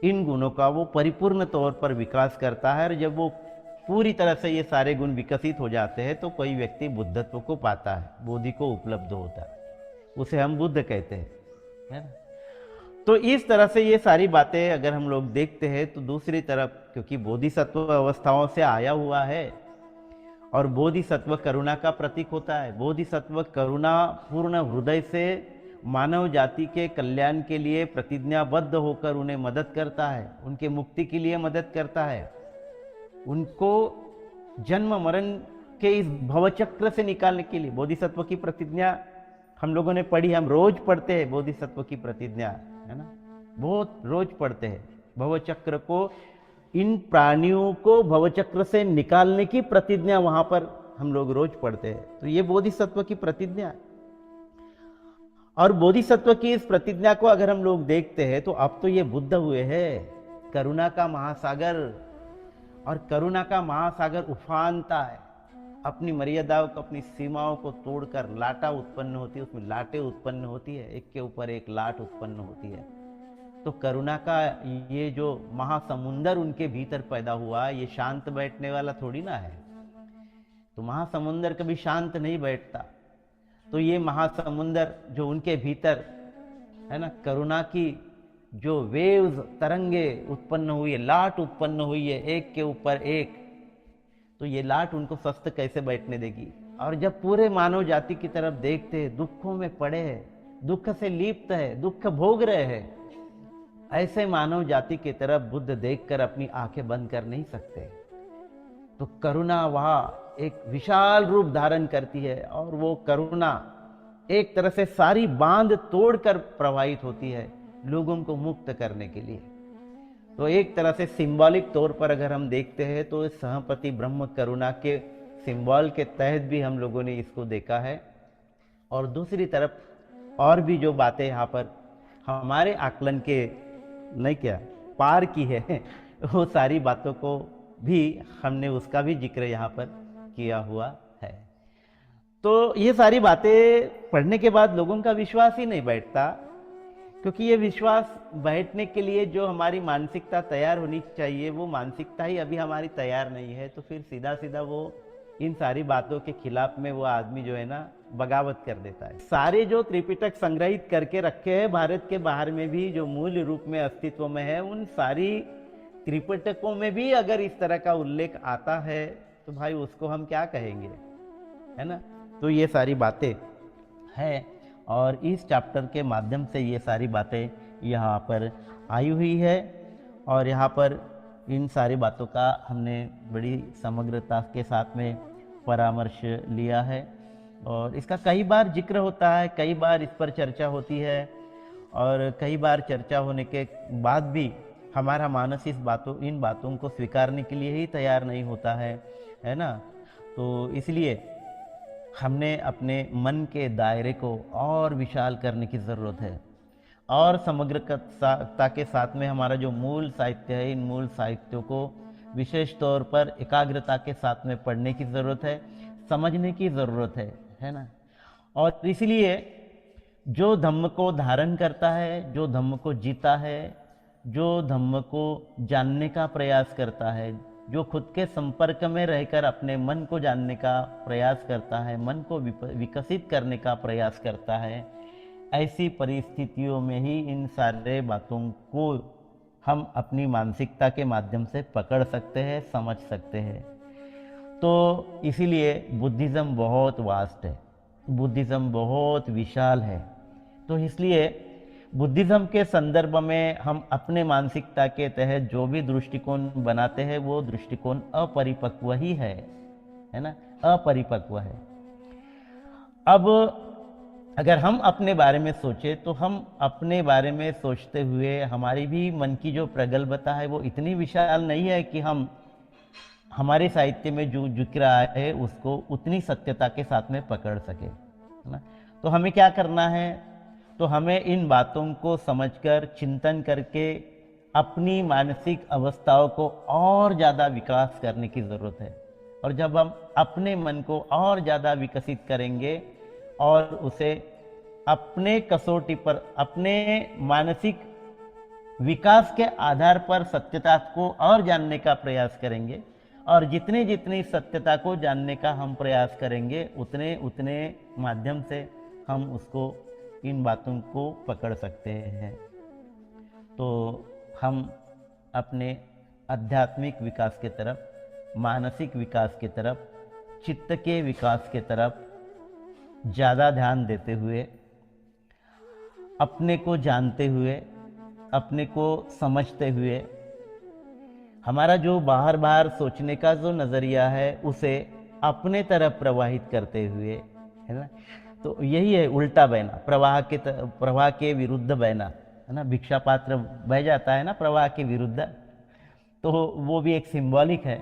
इन गुणों का वो परिपूर्ण तौर पर विकास करता है, और जब वो पूरी तरह से ये सारे गुण विकसित हो जाते हैं तो कोई व्यक्ति बुद्धत्व को पाता है, बोधि को उपलब्ध होता है, उसे हम बुद्ध कहते हैं, है ना। तो इस तरह से ये सारी बातें अगर हम लोग देखते हैं तो दूसरी तरफ, क्योंकि बोधिसत्व अवस्थाओं से आया हुआ है और बोधिसत्व करुणा का प्रतीक होता है। बोधिसत्व करुणा पूर्ण हृदय से मानव जाति के कल्याण के लिए प्रतिज्ञाबद्ध होकर उन्हें मदद करता है, उनके मुक्ति के लिए मदद करता है, उनको जन्म मरण के इस भवचक्र से निकालने के लिए। बोधिसत्व की प्रतिज्ञा हम लोगों ने पढ़ी, हम रोज पढ़ते हैं बोधिसत्व की प्रतिज्ञा, है ना, बहुत रोज पढ़ते हैं। भवचक्र को, इन प्राणियों को भवचक्र से निकालने की प्रतिज्ञा वहां पर हम लोग रोज पढ़ते हैं। तो ये बोधिसत्व की प्रतिज्ञा है। और बोधिसत्व की इस प्रतिज्ञा को अगर हम लोग देखते हैं तो अब तो ये बुद्ध हुए हैं, करुणा का महासागर। और करुणा का महासागर उफानता है, अपनी मर्यादाओं को, अपनी सीमाओं को तोड़कर लाटा उत्पन्न होती है, उसमें लाटें उत्पन्न होती है, एक के ऊपर एक लाट उत्पन्न होती है। तो करुणा का ये जो महासमुंदर उनके भीतर पैदा हुआ, ये शांत बैठने वाला थोड़ी ना है। तो महासमुंदर कभी शांत नहीं बैठता। तो ये महासमुंदर जो उनके भीतर है ना, करुणा की जो वेव्स, तरंगे उत्पन्न हुई है, लाट उत्पन्न हुई है, एक के ऊपर एक, तो ये लाट उनको स्वस्थ कैसे बैठने देगी। और जब पूरे मानव जाति की तरफ देखते, दुखों में पड़े हैं, दुख से लिप्त है, दुख भोग रहे हैं, ऐसे मानव जाति की तरफ बुद्ध देखकर अपनी आंखें बंद कर नहीं सकते। तो करुणा वहाँ एक विशाल रूप धारण करती है, और वो करुणा एक तरह से सारी बांध तोड़कर प्रवाहित होती है लोगों को मुक्त करने के लिए। तो एक तरह से सिंबॉलिक तौर पर अगर हम देखते हैं तो सहपति ब्रह्म करुणा के सिंबल के तहत भी हम लोगों ने इसको देखा है। और दूसरी तरफ और भी जो बातें यहाँ पर हमारे आकलन के नहीं क्या पार की है, वो सारी बातों को भी हमने उसका भी जिक्र यहाँ पर किया हुआ है। तो ये सारी बातें पढ़ने के बाद लोगों का विश्वास ही नहीं बैठता, क्योंकि ये विश्वास बैठने के लिए जो हमारी मानसिकता तैयार होनी चाहिए, वो मानसिकता ही अभी हमारी तैयार नहीं है। तो फिर सीधा सीधा वो इन सारी बातों के खिलाफ में वो आदमी जो है ना बगावत कर देता है। सारे जो त्रिपिटक संग्रहित करके रखे हैं भारत के बाहर में भी, जो मूल रूप में अस्तित्व में है, उन सारी त्रिपिटकों में भी अगर इस तरह का उल्लेख आता है तो भाई उसको हम क्या कहेंगे, है ना। तो ये सारी बातें हैं, और इस चैप्टर के माध्यम से ये सारी बातें यहाँ पर आई हुई है। और यहाँ पर इन सारी बातों का हमने बड़ी समग्रता के साथ में परामर्श लिया है, और इसका कई बार जिक्र होता है, कई बार इस पर चर्चा होती है, और कई बार चर्चा होने के बाद भी हमारा मानस इन बातों को स्वीकारने के लिए ही तैयार नहीं होता है ना। तो इसलिए हमने अपने मन के दायरे को और विशाल करने की ज़रूरत है, और समग्रता के साथ में हमारा जो मूल साहित्य है, इन मूल साहित्यों को विशेष तौर पर एकाग्रता के साथ में पढ़ने की ज़रूरत है, समझने की ज़रूरत है ना। और इसलिए जो धम्म को धारण करता है, जो धम्म को जीता है, जो धम्म को जानने का प्रयास करता है, जो खुद के संपर्क में रहकर अपने मन को जानने का प्रयास करता है, मन को विकसित करने का प्रयास करता है, ऐसी परिस्थितियों में ही इन सारे बातों को हम अपनी मानसिकता के माध्यम से पकड़ सकते हैं, समझ सकते हैं। तो इसीलिए बुद्धिज़्म बहुत वास्ट है, बुद्धिज़्म बहुत विशाल है। तो इसलिए बुद्धिज़्म के संदर्भ में हम अपने मानसिकता के तहत जो भी दृष्टिकोण बनाते हैं, वो दृष्टिकोण अपरिपक्व ही है ना, अपरिपक्व है। अब अगर हम अपने बारे में सोचें तो हम अपने बारे में सोचते हुए हमारी भी मन की जो प्रगल्भता है वो इतनी विशाल नहीं है कि हम हमारे साहित्य में जो जिक्र आया है उसको उतनी सत्यता के साथ में पकड़ सके, है ना। तो हमें क्या करना है, तो हमें इन बातों को समझकर चिंतन करके अपनी मानसिक अवस्थाओं को और ज़्यादा विकास करने की ज़रूरत है। और जब हम अपने मन को और ज़्यादा विकसित करेंगे और उसे अपने कसौटी पर, अपने मानसिक विकास के आधार पर सत्यता को और जानने का प्रयास करेंगे, और जितनी जितनी सत्यता को जानने का हम प्रयास करेंगे, उतने उतने माध्यम से हम उसको, इन बातों को पकड़ सकते हैं। तो हम अपने आध्यात्मिक विकास के तरफ, मानसिक विकास के तरफ, चित्त के विकास के तरफ ज़्यादा ध्यान देते हुए, अपने को जानते हुए, अपने को समझते हुए, हमारा जो बाहर बाहर सोचने का जो नज़रिया है उसे अपने तरफ प्रवाहित करते हुए, है ना। तो यही है उल्टा बहना, प्रवाह के विरुद्ध बहना, है ना। भिक्षा पात्र बह जाता है ना प्रवाह के विरुद्ध, तो वो भी एक सिंबॉलिक है।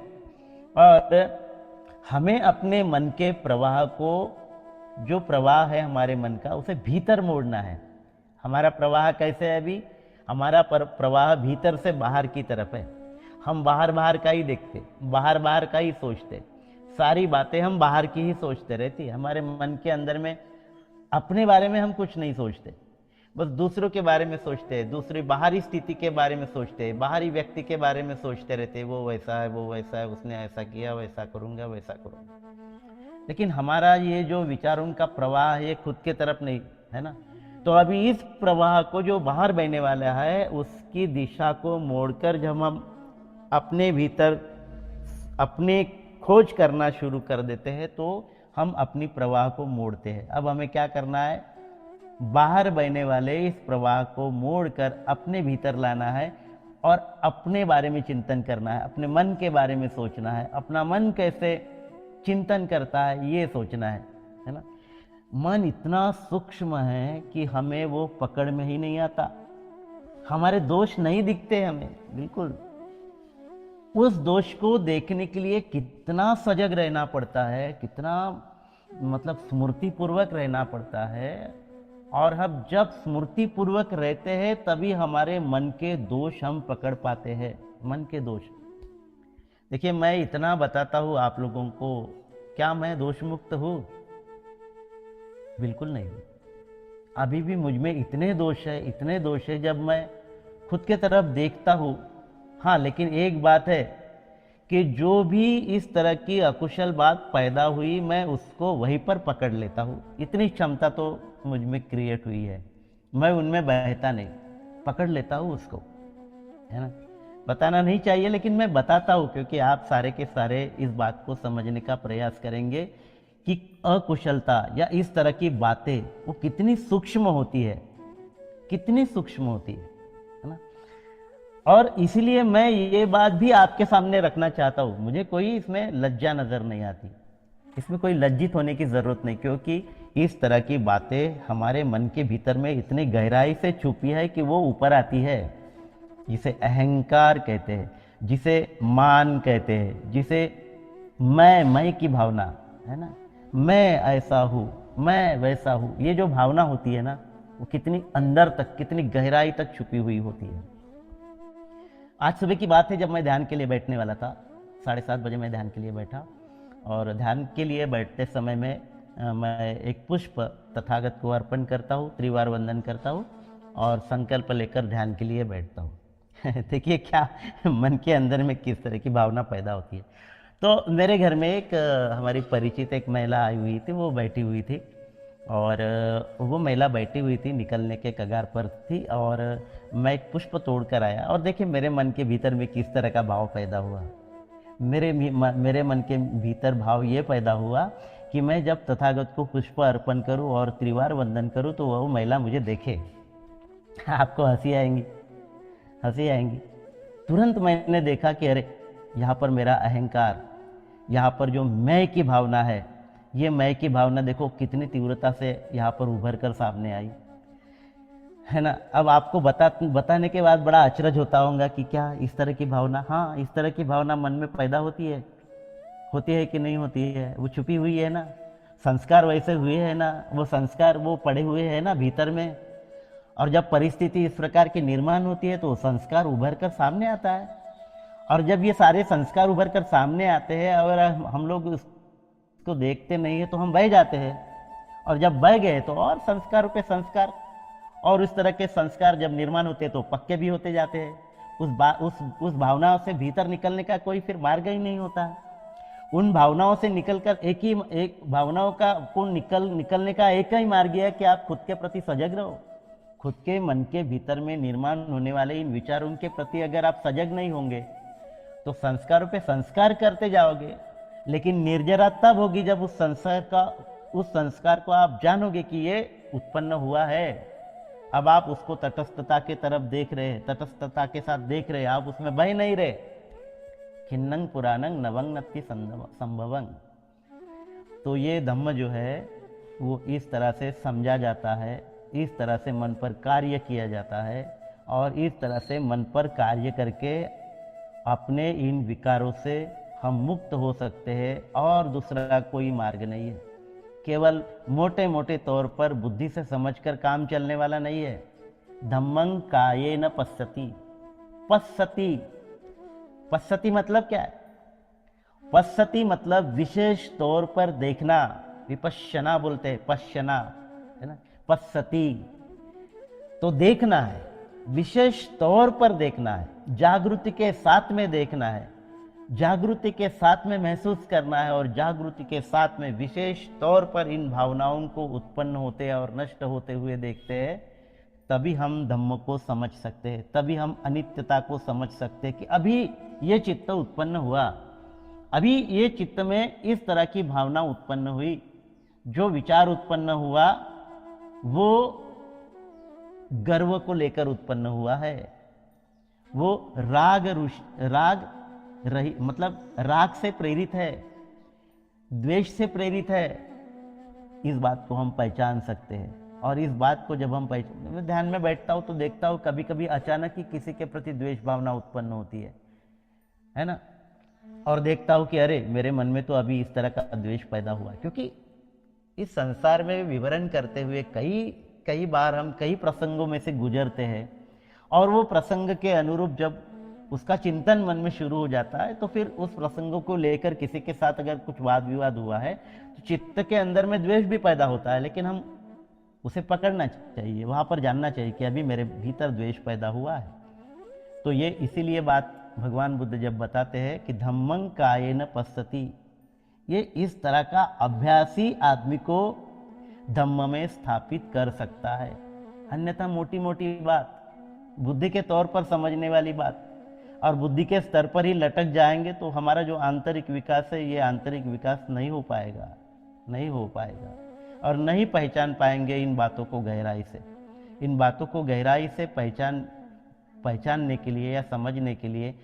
और हमें अपने मन के प्रवाह को, जो प्रवाह है हमारे मन का, उसे भीतर मोड़ना है। हमारा प्रवाह कैसे है अभी, हमारा प्रवाह भीतर से बाहर की तरफ है। हम बाहर बाहर का ही देखते, बाहर बाहर का ही सोचते, सारी बातें हम बाहर की ही सोचते रहती है। हमारे मन के अंदर में अपने बारे में हम कुछ नहीं सोचते, बस दूसरों के बारे में सोचते हैं, दूसरी बाहरी स्थिति के बारे में सोचते हैं, बाहरी व्यक्ति के बारे में सोचते रहते हैं, वो वैसा है, वो वैसा है, उसने ऐसा किया, वैसा करूँगा, वैसा करूँगा। लेकिन हमारा ये जो विचारों का प्रवाह है ये खुद के तरफ नहीं, है ना। तो अभी इस प्रवाह को जो बाहर बहने वाला है उसकी दिशा को मोड़कर जब हम अपने भीतर अपने खोज करना शुरू कर देते हैं तो हम अपनी प्रवाह को मोड़ते हैं। अब हमें क्या करना है, बाहर बहने वाले इस प्रवाह को मोड़कर अपने भीतर लाना है और अपने बारे में चिंतन करना है, अपने मन के बारे में सोचना है, अपना मन कैसे चिंतन करता है ये सोचना है ना। मन इतना सूक्ष्म है कि हमें वो पकड़ में ही नहीं आता, हमारे दोष नहीं दिखते हमें बिल्कुल। उस दोष को देखने के लिए कितना सजग रहना पड़ता है, कितना मतलब स्मृति पूर्वक रहना पड़ता है। और हम जब स्मृति पूर्वक रहते हैं तभी हमारे मन के दोष हम पकड़ पाते हैं, मन के दोष। देखिए मैं इतना बताता हूँ आप लोगों को, क्या मैं दोष मुक्त हूँ? बिल्कुल नहीं हूँ। अभी भी मुझ में इतने दोष है, इतने दोष है जब मैं खुद के तरफ देखता हूँ। हाँ, लेकिन एक बात है कि जो भी इस तरह की अकुशल बात पैदा हुई मैं उसको वहीं पर पकड़ लेता हूँ। इतनी क्षमता तो मुझ में क्रिएट हुई है, मैं उनमें बहता नहीं, पकड़ लेता हूँ उसको, है ना। बताना नहीं चाहिए लेकिन मैं बताता हूँ क्योंकि आप सारे के सारे इस बात को समझने का प्रयास करेंगे कि अकुशलता या इस तरह की बातें वो कितनी सूक्ष्म होती है, कितनी सूक्ष्म होती है ना। और इसीलिए मैं ये बात भी आपके सामने रखना चाहता हूँ। मुझे कोई इसमें लज्जा नजर नहीं आती, इसमें कोई लज्जित होने की जरूरत नहीं, क्योंकि इस तरह की बातें हमारे मन के भीतर में इतनी गहराई से छुपी है कि वो ऊपर आती है। जिसे अहंकार कहते हैं, जिसे मान कहते हैं, जिसे मैं की भावना है ना, मैं ऐसा हूँ, मैं वैसा हूँ, ये जो भावना होती है ना वो कितनी अंदर तक, कितनी गहराई तक छुपी हुई होती है। आज सुबह की बात है जब मैं ध्यान के लिए बैठने वाला था, 7:30 बजे मैं ध्यान के लिए बैठा। और ध्यान के लिए बैठते समय में मैं एक पुष्प तथागत को अर्पण करता हूँ, त्रिवार वंदन करता हूँ और संकल्प लेकर ध्यान के लिए बैठता हूँ। देखिए क्या मन के अंदर में किस तरह की भावना पैदा होती है। तो मेरे घर में एक हमारी परिचित एक महिला आई हुई थी, वो बैठी हुई थी और वो महिला बैठी हुई थी, निकलने के कगार पर थी और मैं एक पुष्प तोड़ कर आया। और देखिए मेरे मन के भीतर में किस तरह का भाव पैदा हुआ। मेरे मन के भीतर भाव ये पैदा हुआ कि मैं जब तथागत को पुष्प अर्पण करूं और त्रिवार वंदन करूं तो वह महिला मुझे देखे। आपको हंसी आएंगी, हंसी आएंगी। तुरंत मैंने देखा कि अरे यहाँ पर मेरा अहंकार, यहाँ पर जो मैं की भावना है, ये मैं की भावना देखो कितनी तीव्रता से यहाँ पर उभर कर सामने आई, है ना। अब आपको बताने के बाद बड़ा अचरज होता होगा कि क्या इस तरह की भावना, हाँ इस तरह की भावना मन में पैदा होती है कि नहीं होती है, वो छुपी हुई है ना। संस्कार वैसे हुए हैं ना, वो संस्कार वो पड़े हुए हैं ना भीतर में। और जब परिस्थिति इस प्रकार की निर्माण होती है तो वो संस्कार उभर कर सामने आता है। और जब ये सारे संस्कार उभर कर सामने आते हैं अगर हम लोग उसको देखते नहीं है तो हम बह जाते हैं। और जब बह गए तो और संस्कार पे संस्कार, और इस तरह के संस्कार जब निर्माण होते हैं तो पक्के भी होते जाते हैं। उस भावनाओं से भीतर निकलने का कोई फिर मार्ग ही नहीं होता। उन भावनाओं से निकलकर एक भावनाओं का को निकलने का एक ही मार्ग है कि आप खुद के प्रति सजग रहो। खुद के मन के भीतर में निर्माण होने वाले इन विचारों के प्रति अगर आप सजग नहीं होंगे तो संस्कारों पे संस्कार करते जाओगे। लेकिन निर्जरा तब होगी जब उस संस्कार को आप जानोगे कि ये उत्पन्न हुआ है। अब आप उसको तटस्थता के तरफ देख रहे, तटस्थता के साथ देख रहे, आप उसमें बह नहीं रहे। खिन्नंग पुराणंग नवंग नत्ति संभवंग। तो ये धम्म जो है वो इस तरह से समझा जाता है, इस तरह से मन पर कार्य किया जाता है और इस तरह से मन पर कार्य करके अपने इन विकारों से हम मुक्त हो सकते हैं। और दूसरा कोई मार्ग नहीं है। केवल मोटे मोटे तौर पर बुद्धि से समझकर काम चलने वाला नहीं है। धम्मं कायेन पश्यति। पश्यति मतलब क्या है? पश्यति मतलब विशेष तौर पर देखना, विपश्यना बोलते हैं, पश्यना है ना। पश्यति तो देखना है, विशेष तौर पर देखना है, जागृति के साथ में देखना है, जागृति के साथ में महसूस करना है और जागृति के साथ में विशेष तौर पर इन भावनाओं को उत्पन्न होते और नष्ट होते हुए देखते हैं। तभी हम धम्म को समझ सकते हैं, तभी हम अनित्यता को समझ सकते हैं कि अभी ये चित्त उत्पन्न हुआ, अभी ये चित्त में इस तरह की भावना उत्पन्न हुई, जो विचार उत्पन्न हुआ वो गर्व को लेकर उत्पन्न हुआ है, वो राग रही मतलब राग से प्रेरित है, द्वेष से प्रेरित है। इस बात को हम पहचान सकते हैं। और इस बात को जब हम मैं ध्यान में बैठता हूँ तो देखता हूँ कभी कभी अचानक ही किसी के प्रति द्वेष भावना उत्पन्न होती है ना, और देखता हूँ कि अरे मेरे मन में तो अभी इस तरह का द्वेष पैदा हुआ। क्योंकि इस संसार में विवरण करते हुए कई बार हम कई प्रसंगों में से गुजरते हैं, और वो प्रसंग के अनुरूप जब उसका चिंतन मन में शुरू हो जाता है तो फिर उस प्रसंगों को लेकर किसी के साथ अगर कुछ वाद विवाद हुआ है तो चित्त के अंदर में द्वेष भी पैदा होता है, लेकिन हम उसे पकड़ना चाहिए, वहां पर जानना चाहिए कि अभी मेरे भीतर द्वेष पैदा हुआ है। तो ये इसीलिए बात भगवान बुद्ध जब बताते हैं कि धम्मं कायेन पश्यति, ये इस तरह का अभ्यासी आदमी को धम्म में स्थापित कर सकता है। अन्यथा मोटी मोटी बात, बुद्धि के तौर पर समझने वाली बात, और बुद्धि के स्तर पर ही लटक जाएंगे तो हमारा जो आंतरिक विकास है ये आंतरिक विकास नहीं हो पाएगा और नहीं पहचान पाएंगे इन बातों को गहराई से। इन बातों को गहराई से पहचानने के लिए या समझने के लिए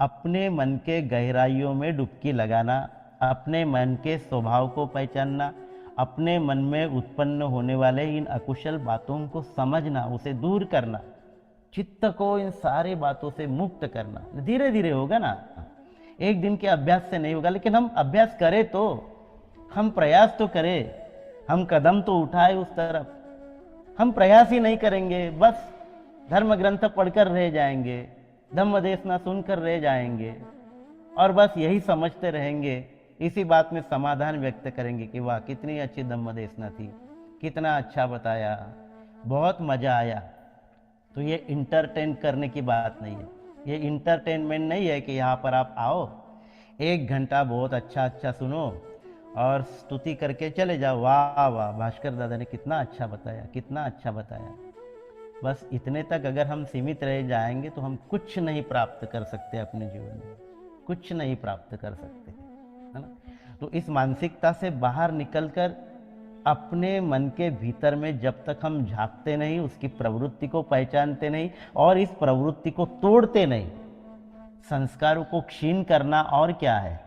अपने मन के गहराइयों में डुबकी लगाना, अपने मन के स्वभाव को पहचानना, अपने मन में उत्पन्न होने वाले इन अकुशल बातों को समझना, उसे दूर करना, चित्त को इन सारी बातों से मुक्त करना। धीरे धीरे होगा ना, एक दिन के अभ्यास से नहीं होगा, लेकिन हम अभ्यास करें तो, हम प्रयास तो करें, हम कदम तो उठाए उस तरफ। हम प्रयास ही नहीं करेंगे, बस धर्म ग्रंथ पढ़कर रह जाएंगे, धम्म देशना सुनकर रह जाएंगे और बस यही समझते रहेंगे, इसी बात में समाधान व्यक्त करेंगे कि वाह कितनी अच्छी धम्म देशना थी, कितना अच्छा बताया, बहुत मजा आया। तो ये इंटरटेन करने की बात नहीं है, ये इंटरटेनमेंट नहीं है कि यहाँ पर आप आओ 1 घंटा बहुत अच्छा सुनो और स्तुति करके चले जाओ, वाह वाह भास्कर दादा ने कितना अच्छा बताया। बस इतने तक अगर हम सीमित रह जाएंगे तो हम कुछ नहीं प्राप्त कर सकते अपने जीवन में, कुछ नहीं प्राप्त कर सकते, है ना। तो इस मानसिकता से बाहर निकलकर अपने मन के भीतर में जब तक हम झांकते नहीं, उसकी प्रवृत्ति को पहचानते नहीं और इस प्रवृत्ति को तोड़ते नहीं, संस्कारों को क्षीण करना और क्या है।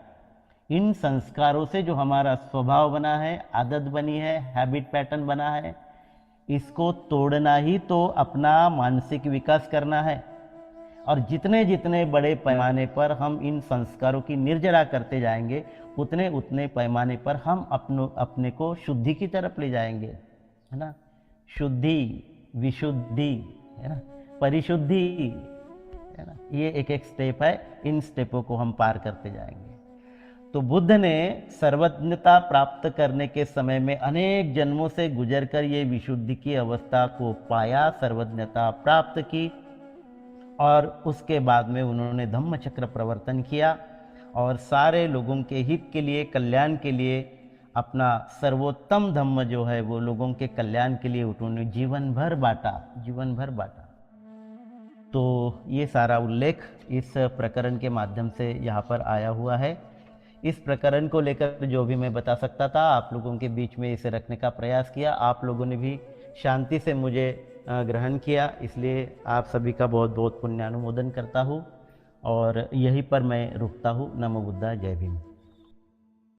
इन संस्कारों से जो हमारा स्वभाव बना है, आदत बनी है, हैबिट पैटर्न बना है, इसको तोड़ना ही तो अपना मानसिक विकास करना है। और जितने जितने बड़े पैमाने पर हम इन संस्कारों की निर्जरा करते जाएंगे, उतने उतने पैमाने पर हम अपने को शुद्धि की तरफ ले जाएंगे, है ना। शुद्धि, विशुद्धि, है ना, परिशुद्धि, है ना, ये एक एक स्टेप है, इन स्टेपों को हम पार करते जाएंगे। तो बुद्ध ने सर्वज्ञता प्राप्त करने के समय में अनेक जन्मों से गुजरकर ये विशुद्धि की अवस्था को पाया, सर्वज्ञता प्राप्त की, और उसके बाद में उन्होंने धम्म चक्र प्रवर्तन किया और सारे लोगों के हित के लिए, कल्याण के लिए अपना सर्वोत्तम धम्म जो है वो लोगों के कल्याण के लिए उन्होंने जीवन भर बांटा। तो ये सारा उल्लेख इस प्रकरण के माध्यम से यहाँ पर आया हुआ है। इस प्रकरण को लेकर जो भी मैं बता सकता था आप लोगों के बीच में इसे रखने का प्रयास किया। आप लोगों ने भी शांति से मुझे ग्रहण किया, इसलिए आप सभी का बहुत बहुत पुण्यानुमोदन करता हूँ और यहीं पर मैं रुकता हूँ। नमो बुद्धाय, जय भीम।